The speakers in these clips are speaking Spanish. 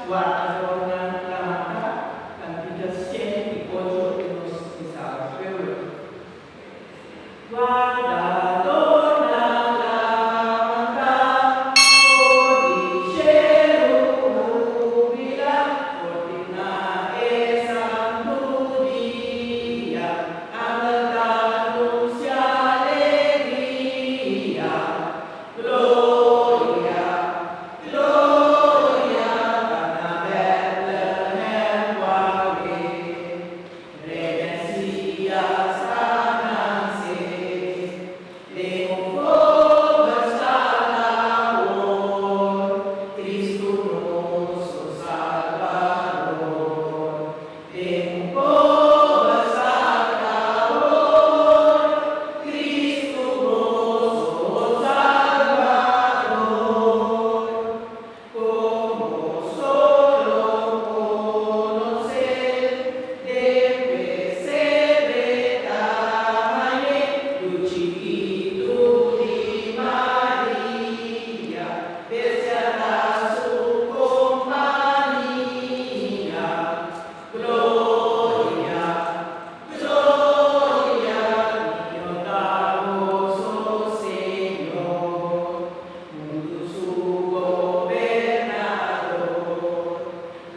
guardano la cantigazione di odio che non si sa, guarda, donna, la manda, codice, rubila, ordina e santudia, andata annunzia allegria, gloria, gloria, a Bethlehem guardi, redensia sananse, Deum vobis salvamur, Christum nosso Salvador. Deum vobis salvamur, Christum nosso Salvador. Como solo conocer de pesebre tamaño, Luciditu di Maria, deseada su compañía. Gloria, gloria, mio damos, oh Señor, mundo su gobernador,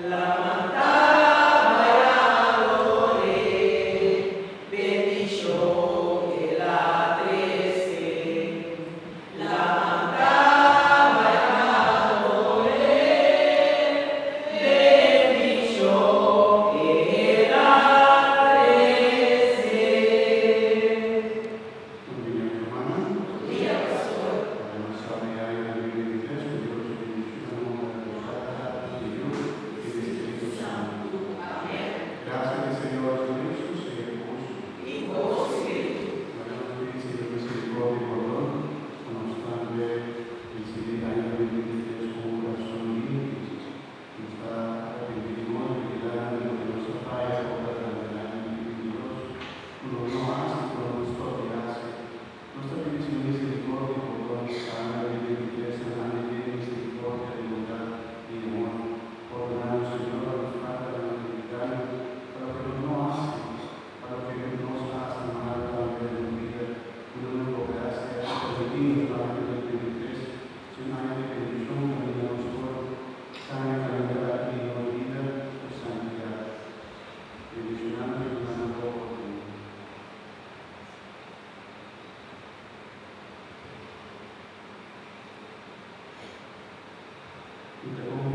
la mandaba y adoré, bendición que la trece, la mandaba y adoré, bendición que la trece. Buen día, mi hermana. Buen día, pastor. Además, ahora ya hay una Biblia de Dios, que Dios bendiga en nombre de los Padres, de Dios y del Espíritu Santo. Amén. Gracias al Señor Jesucristo, sea con vos. Y vos, Espíritu. María nos dice de misericordia y perdón, constante en seguir a la Biblia de Dios con un corazón limpio, que está arrepentido y que da de lo que nos atrae por la realidad de Dios. Uno no hace, pero nuestro que hace. Nuestra petición de misericordia por toda la Biblia de Dios, la ley de misericordia, de bondad y de amor. Ordenamos, Señor, a los padres latinoamericanos, para lo que no hacen, para lo que nos hacen mal a la vida de vida. Una nueva gracia, positivo para la vida de Dios, sin año de bendición, que venga a nosotros, sana calidad y no vida, y santidad. Bendicionando y ordenando por ti. Y te pongo